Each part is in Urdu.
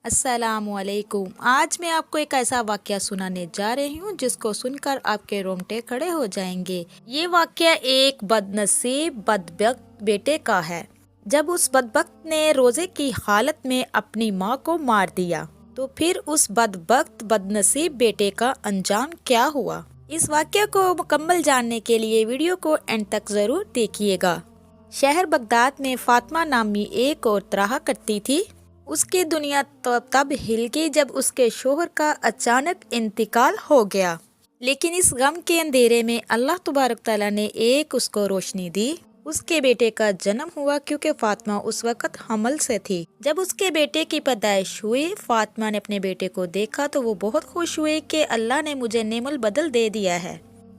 السلام علیکم۔ آج میں آپ کو ایک ایسا واقعہ سنانے جا رہی ہوں جس کو سن کر آپ کے رونگٹے کھڑے ہو جائیں گے۔ یہ واقعہ ایک بد نصیب بدبخت بیٹے کا ہے۔ جب اس بدبخت نے روزے کی حالت میں اپنی ماں کو مار دیا تو پھر اس بدبخت بد نصیب بیٹے کا انجام کیا ہوا؟ اس واقعہ کو مکمل جاننے کے لیے ویڈیو کو اینڈ تک ضرور دیکھیے گا۔ شہر بغداد میں فاطمہ نامی ایک عورت رہا کرتی تھی۔ اس کی دنیا تب ہل گئی جب اس کے شوہر کا اچانک انتقال ہو گیا، لیکن اس غم کے اندھیرے میں اللہ تبارک تعالیٰ نے اس کو روشنی دی۔ اس کے بیٹے کا جنم ہوا کیونکہ فاطمہ اس وقت حمل سے تھی۔ جب اس کے بیٹے کی پیدائش ہوئی، فاطمہ نے اپنے بیٹے کو دیکھا تو وہ بہت خوش ہوئی کہ اللہ نے مجھے نعم البدل دے دیا ہے۔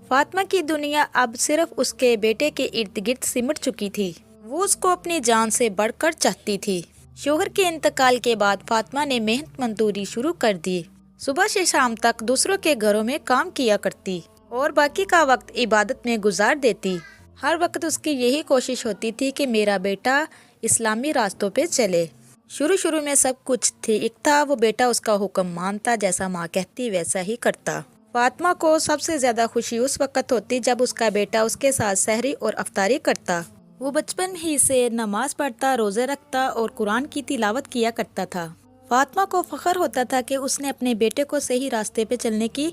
فاطمہ کی دنیا اب صرف اس کے بیٹے کے ارد گرد سمٹ چکی تھی۔ وہ اس کو اپنی جان سے بڑھ کر چاہتی تھی۔ شوہر کے انتقال کے بعد فاطمہ نے محنت مزدوری شروع کر دی۔ صبح سے شام تک دوسروں کے گھروں میں کام کیا کرتی اور باقی کا وقت عبادت میں گزار دیتی۔ ہر وقت اس کی یہی کوشش ہوتی تھی کہ میرا بیٹا اسلامی راستوں پہ چلے۔ شروع میں سب کچھ ٹھیک تھا، وہ بیٹا اس کا حکم مانتا، جیسا ماں کہتی ویسا ہی کرتا۔ فاطمہ کو سب سے زیادہ خوشی اس وقت ہوتی جب اس کا بیٹا اس کے ساتھ سحری اور افطاری کرتا۔ وہ بچپن ہی سے نماز پڑھتا، روزے رکھتا اور قرآن کی تلاوت کیا کرتا تھا۔ فاطمہ کو فخر ہوتا تھا کہ اس نے اپنے بیٹے کو صحیح راستے پہ چلنے کی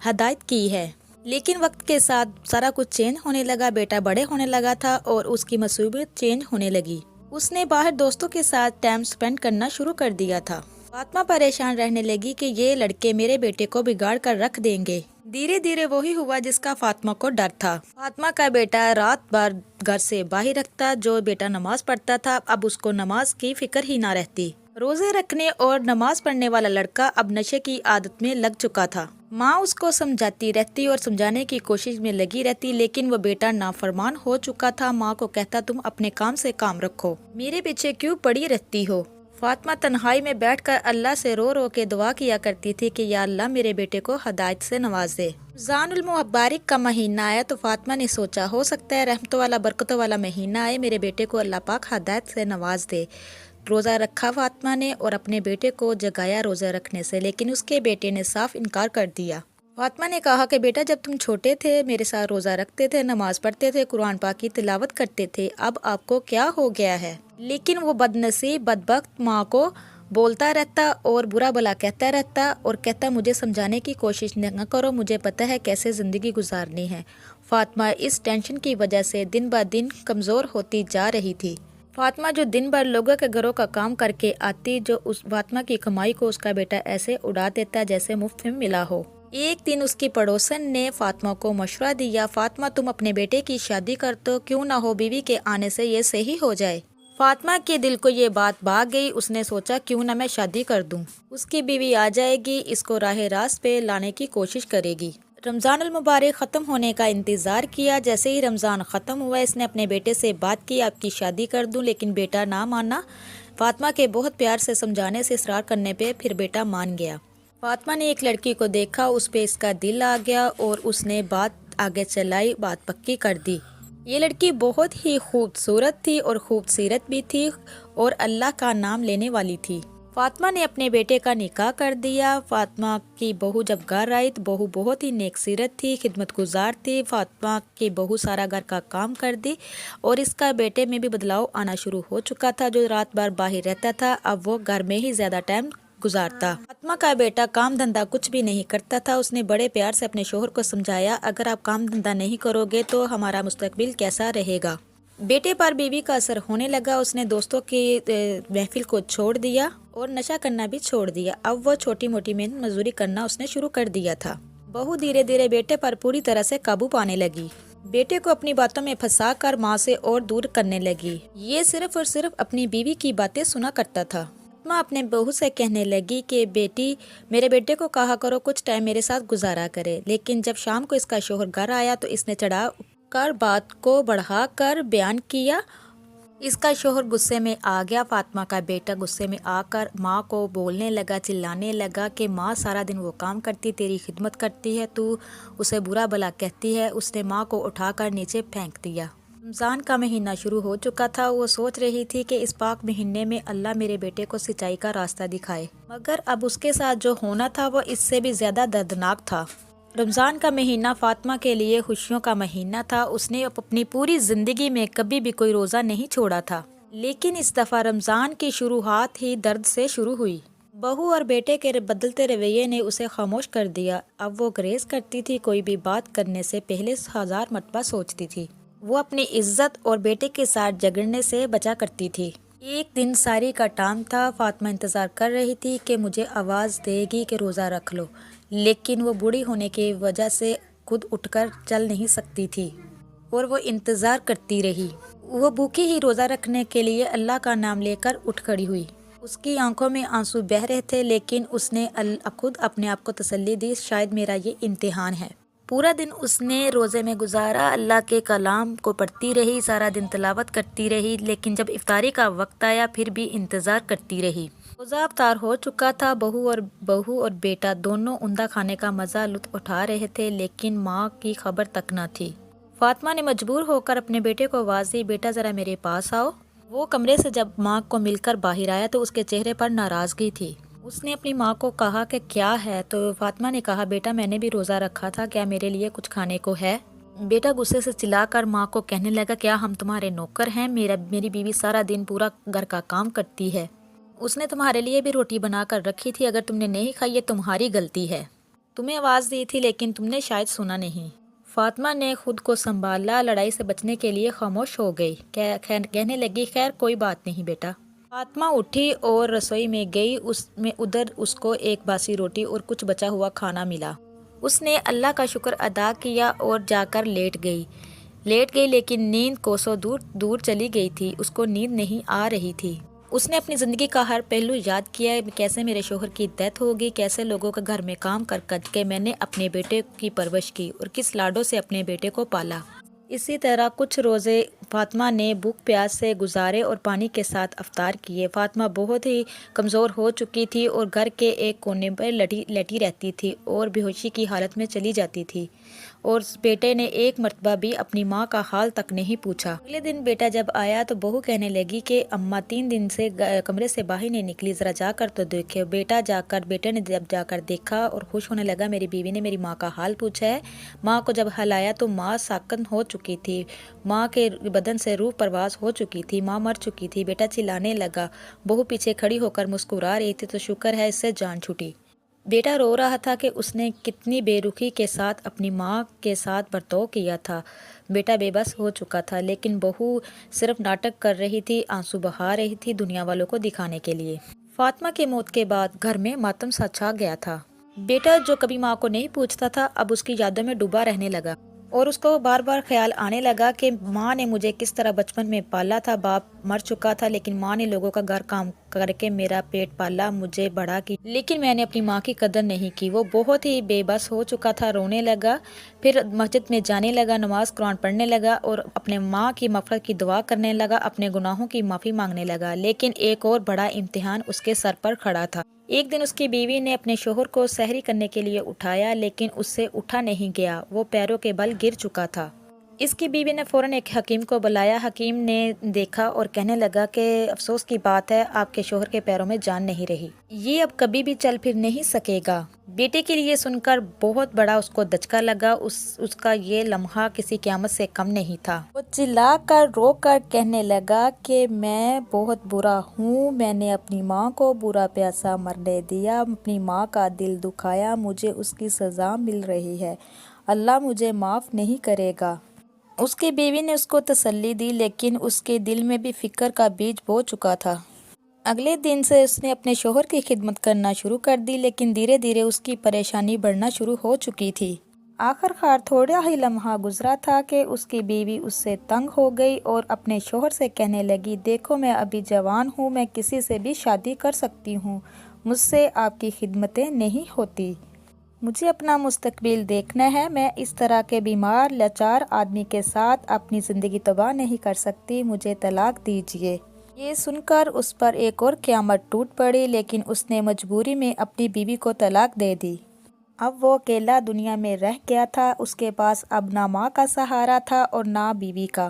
ہدایت کی ہے۔ لیکن وقت کے ساتھ سارا کچھ چینج ہونے لگا، بیٹا بڑے ہونے لگا تھا اور اس کی مصروفیت چینج ہونے لگی۔ اس نے باہر دوستوں کے ساتھ ٹائم سپینڈ کرنا شروع کر دیا تھا۔ فاطمہ پریشان رہنے لگی کہ یہ لڑکے میرے بیٹے کو بگاڑ کر رکھ دیں گے۔ دھیرے وہی ہوا جس کا فاطمہ کو ڈر تھا۔ فاطمہ کا بیٹا رات بھر گھر سے باہر رکھتا، جو بیٹا نماز پڑھتا تھا اب اس کو نماز کی فکر ہی نہ رہتی۔ روزے رکھنے اور نماز پڑھنے والا لڑکا اب نشے کی عادت میں لگ چکا تھا۔ ماں اس کو سمجھاتی رہتی اور سمجھانے کی کوشش میں لگی رہتی، لیکن وہ بیٹا نافرمان ہو چکا تھا۔ ماں کو کہتا تم اپنے کام سے کام رکھو، میرے پیچھے کیوں پڑی رہتی ہو؟ فاطمہ تنہائی میں بیٹھ کر اللہ سے رو کے دعا کیا کرتی تھی کہ یا اللہ میرے بیٹے کو ہدایت سے نواز دے۔ رمضان المبارک کا مہینہ آیا تو فاطمہ نے سوچا ہو سکتا ہے رحمتوں والا برکتوں والا مہینہ آئے، میرے بیٹے کو اللہ پاک ہدایت سے نواز دے۔ روزہ رکھا فاطمہ نے اور اپنے بیٹے کو جگایا روزہ رکھنے سے، لیکن اس کے بیٹے نے صاف انکار کر دیا۔ فاطمہ نے کہا کہ بیٹا جب تم چھوٹے تھے میرے ساتھ روزہ رکھتے تھے، نماز پڑھتے تھے، قرآن پاک کی تلاوت کرتے تھے، اب آپ کو کیا ہو گیا ہے؟ لیکن وہ بد نصیب بدبخت ماں کو بولتا رہتا اور برا بھلا کہتا رہتا اور کہتا مجھے سمجھانے کی کوشش نہ کرو، مجھے پتہ ہے کیسے زندگی گزارنی ہے۔ فاطمہ اس ٹینشن کی وجہ سے دن بہ دن کمزور ہوتی جا رہی تھی۔ فاطمہ جو دن بھر لوگوں کے گھروں کا کام کر کے آتی، جو اس فاطمہ کی کمائی کو اس کا بیٹا ایسے اڑا دیتا جیسے مفت میں ملا ہو۔ ایک دن اس کی پڑوسن نے فاطمہ کو مشورہ دیا، فاطمہ تم اپنے بیٹے کی شادی کر دو، کیوں نہ ہو بیوی کے آنے سے یہ صحیح ہو جائے۔ فاطمہ کے دل کو یہ بات بھا گئی، اس نے سوچا کیوں نہ میں شادی کر دوں، اس کی بیوی آ جائے گی، اس کو راہ راست پہ لانے کی کوشش کرے گی۔ رمضان المبارک ختم ہونے کا انتظار کیا، جیسے ہی رمضان ختم ہوا اس نے اپنے بیٹے سے بات کی آپ کی شادی کر دوں، لیکن بیٹا نہ مانا۔ فاطمہ کے بہت پیار سے سمجھانے سے اصرار کرنے پہ پھر بیٹا مان گیا۔ فاطمہ نے ایک لڑکی کو دیکھا، اس پہ اس کا دل آ گیا اور اس نے بات آگے چلائی، بات پکی کر دی۔ یہ لڑکی بہت ہی خوبصورت تھی اور خوبصیرت بھی تھی اور اللہ کا نام لینے والی تھی۔ فاطمہ نے اپنے بیٹے کا نکاح کر دیا۔ فاطمہ کی بہو جب گھر آئی تو بہو بہت ہی نیک سیرت تھی، خدمت گزار تھی۔ فاطمہ کی بہو سارا گھر کا کام کر دی اور اس کا بیٹے میں بھی بدلاؤ آنا شروع ہو چکا تھا، جو رات بھر باہر رہتا تھا اب وہ گھر میں ہی زیادہ ٹائم گزارتا۔ فاطمہ کا بیٹا کام دھندا کچھ بھی نہیں کرتا تھا۔ اس نے بڑے پیار سے اپنے شوہر کو سمجھایا اگر آپ کام دھندا نہیں کرو گے تو ہمارا مستقبل کیسا رہے گا۔ بیٹے پر بیوی کا اثر ہونے لگا، اس نے دوستوں کی محفل کو چھوڑ دیا اور نشہ کرنا بھی چھوڑ دیا۔ اب وہ چھوٹی موٹی محنت مزدوری کرنا اس نے شروع کر دیا تھا۔ بہو دھیرے بیٹے پر پوری طرح سے قابو پانے لگی، بیٹے کو اپنی باتوں میں پھنسا کر ماں سے اور دور کرنے لگی۔ یہ صرف اور صرف اپنی بیوی کی باتیں سنا کرتا تھا۔ فاطمہ اپنے بہو سے کہنے لگی کہ بیٹی میرے بیٹے کو کہا کرو کچھ ٹائم میرے ساتھ گزارا کرے، لیکن جب شام کو اس کا شوہر گھر آیا تو اس نے چڑھا کر بات کو بڑھا کر بیان کیا۔ اس کا شوہر غصے میں آ گیا۔ فاطمہ کا بیٹا غصے میں آ کر ماں کو بولنے لگا، چلانے لگا کہ ماں سارا دن وہ کام کرتی، تیری خدمت کرتی ہے، تو اسے برا بھلا کہتی ہے۔ اس نے ماں کو اٹھا کر نیچے پھینک دیا۔ رمضان کا مہینہ شروع ہو چکا تھا۔ وہ سوچ رہی تھی کہ اس پاک مہینے میں اللہ میرے بیٹے کو سچائی کا راستہ دکھائے، مگر اب اس کے ساتھ جو ہونا تھا وہ اس سے بھی زیادہ دردناک تھا۔ رمضان کا مہینہ فاطمہ کے لیے خوشیوں کا مہینہ تھا۔ اس نے اپنی پوری زندگی میں کبھی بھی کوئی روزہ نہیں چھوڑا تھا، لیکن اس دفعہ رمضان کی شروعات ہی درد سے شروع ہوئی۔ بہو اور بیٹے کے بدلتے رویے نے اسے خاموش کر دیا۔ اب وہ گریز کرتی تھی، کوئی بھی بات کرنے سے پہلے 1000 مرتبہ سوچتی تھی۔ وہ اپنی عزت اور بیٹے کے ساتھ جھگڑنے سے بچا کرتی تھی۔ ایک دن ساری کا ٹائم تھا۔ فاطمہ انتظار کر رہی تھی کہ مجھے آواز دے گی کہ روزہ رکھ لو، لیکن وہ بوڑھی ہونے کی وجہ سے خود اٹھ کر چل نہیں سکتی تھی اور وہ انتظار کرتی رہی۔ وہ بھوکی ہی روزہ رکھنے کے لیے اللہ کا نام لے کر اٹھ کھڑی ہوئی۔ اس کی آنکھوں میں آنسو بہہ رہے تھے، لیکن اس نے خود اپنے آپ کو تسلی دی، شاید میرا یہ امتحان ہے۔ پورا دن اس نے روزے میں گزارا، اللہ کے کلام کو پڑھتی رہی، سارا دن تلاوت کرتی رہی، لیکن جب افطاری کا وقت آیا پھر بھی انتظار کرتی رہی۔ روزہ افطار ہو چکا تھا۔ بہو اور بیٹا دونوں عمدہ کھانے کا مزہ لطف اٹھا رہے تھے، لیکن ماں کی خبر تک نہ تھی۔ فاطمہ نے مجبور ہو کر اپنے بیٹے کو آواز دی، بیٹا ذرا میرے پاس آؤ۔ وہ کمرے سے جب ماں کو مل کر باہر آیا تو اس کے چہرے پر ناراضگی تھی۔ اس نے اپنی ماں کو کہا کہ کیا ہے، تو فاطمہ نے کہا، بیٹا میں نے بھی روزہ رکھا تھا، کیا میرے لیے کچھ کھانے کو ہے؟ بیٹا غصے سے چلا کر ماں کو کہنے لگا، کیا ہم تمہارے نوکر ہیں؟ میری بیوی سارا دن پورا گھر کا کام کرتی ہے، اس نے تمہارے لیے بھی روٹی بنا کر رکھی تھی، اگر تم نے نہیں کھائی یہ تمہاری غلطی ہے، تمہیں آواز دی تھی لیکن تم نے شاید سنا نہیں۔ فاطمہ نے خود کو سنبھالا، لڑائی سے بچنے کے لیے خاموش ہو گئی، کہنے لگی، خیر کوئی بات نہیں بیٹا۔ فاطمہ اٹھی اور رسوئی میں گئی، ادھر اس کو ایک باسی روٹی اور کچھ بچا ہوا کھانا ملا۔ اس نے اللہ کا شکر ادا کیا اور جا کر لیٹ گئی لیکن نیند کوسوں دور چلی گئی تھی، اس کو نیند نہیں آ رہی تھی۔ اس نے اپنی زندگی کا ہر پہلو یاد کیا، کیسے میرے شوہر کی ڈیتھ ہوگی، کیسے لوگوں کے گھر میں کام کر کے میں نے اپنے بیٹے کی پرورش کی اور کس لاڈوں سے اپنے بیٹے کو پالا۔ اسی طرح کچھ روزے فاطمہ نے بھوک پیاس سے گزارے اور پانی کے ساتھ افطار کیے۔ فاطمہ بہت ہی کمزور ہو چکی تھی اور گھر کے ایک کونے پر لیٹی رہتی تھی اور بے ہوشی کی حالت میں چلی جاتی تھی، اور بیٹے نے ایک مرتبہ بھی اپنی ماں کا حال تک نہیں پوچھا۔ اگلے دن بیٹا جب آیا تو بہو کہنے لگی کہ اماں 3 دن سے کمرے سے باہر نہیں نکلی، ذرا جا کر تو دیکھے۔ بیٹے نے جب جا کر دیکھا اور خوش ہونے لگا، میری بیوی نے میری ماں کا حال پوچھا ہے۔ ماں کو جب ہلایا تو ماں ساکن ہو چکی تھی، ماں کے بدن سے روح پرواز ہو چکی تھی، ماں مر چکی تھی۔ بیٹا چلانے لگا، بہو پیچھے کھڑی ہو کر مسکرا رہی تھی، تو شکر ہے اس سے جان چھوٹی۔ بیٹا رو رہا تھا کہ اس نے کتنی بے رخی کے ساتھ اپنی ماں کے ساتھ برتاؤ کیا تھا۔ بیٹا بے بس ہو چکا تھا، لیکن بہو صرف ناٹک کر رہی تھی، آنسو بہا رہی تھی دنیا والوں کو دکھانے کے لیے۔ فاطمہ کے موت کے بعد گھر میں ماتم سا چھا گیا تھا۔ بیٹا جو کبھی ماں کو نہیں پوچھتا تھا اب اس کی یادوں میں ڈوبا رہنے لگا، اور اس کو بار بار خیال آنے لگا کہ ماں نے مجھے کس طرح بچپن میں پالا تھا، باپ مر چکا تھا لیکن ماں نے لوگوں کا گھر کام کر کے میرا پیٹ پالا، مجھے بڑا کی، لیکن میں نے اپنی ماں کی قدر نہیں کی۔ وہ بہت ہی بے بس ہو چکا تھا، رونے لگا، پھر مسجد میں جانے لگا، نماز قرآن پڑھنے لگا اور اپنے ماں کی مغفرت کی دعا کرنے لگا، اپنے گناہوں کی معافی مانگنے لگا۔ لیکن ایک اور بڑا امتحان اس کے سر پر کھڑا تھا۔ ایک دن اس کی بیوی نے اپنے شوہر کو سحری کرنے کے لیے اٹھایا، لیکن اس سے اٹھا نہیں گیا، وہ پیروں کے بل گر چکا تھا۔ اس کی بیوی نے فوراً ایک حکیم کو بلایا۔ حکیم نے دیکھا اور کہنے لگا کہ افسوس کی بات ہے، آپ کے شوہر کے پیروں میں جان نہیں رہی، یہ اب کبھی بھی چل پھر نہیں سکے گا۔ بیٹے کے لیے سن کر بہت بڑا اس کو دھچکا لگا، اس کا یہ لمحہ کسی قیامت سے کم نہیں تھا۔ وہ چلا کر رو کر کہنے لگا کہ میں بہت برا ہوں، میں نے اپنی ماں کو برا پیاسا مرنے دیا، اپنی ماں کا دل دکھایا، مجھے اس کی سزا مل رہی ہے، اللہ مجھے معاف نہیں کرے گا۔ اس کی بیوی نے اس کو تسلی دی، لیکن اس کے دل میں بھی فکر کا بیج بو چکا تھا۔ اگلے دن سے اس نے اپنے شوہر کی خدمت کرنا شروع کر دی، لیکن دھیرے دھیرے اس کی پریشانی بڑھنا شروع ہو چکی تھی۔ آخر کار تھوڑا ہی لمحہ گزرا تھا کہ اس کی بیوی اس سے تنگ ہو گئی اور اپنے شوہر سے کہنے لگی، دیکھو میں ابھی جوان ہوں، میں کسی سے بھی شادی کر سکتی ہوں، مجھ سے آپ کی خدمتیں نہیں ہوتی، مجھے اپنا مستقبل دیکھنا ہے، میں اس طرح کے بیمار لاچار آدمی کے ساتھ اپنی زندگی تباہ نہیں کر سکتی، مجھے طلاق دیجیے۔ یہ سن کر اس پر ایک اور قیامت ٹوٹ پڑی، لیکن اس نے مجبوری میں اپنی بیوی کو طلاق دے دی۔ اب وہ اکیلا دنیا میں رہ گیا تھا، اس کے پاس اب نہ ماں کا سہارا تھا اور نہ بیوی کا۔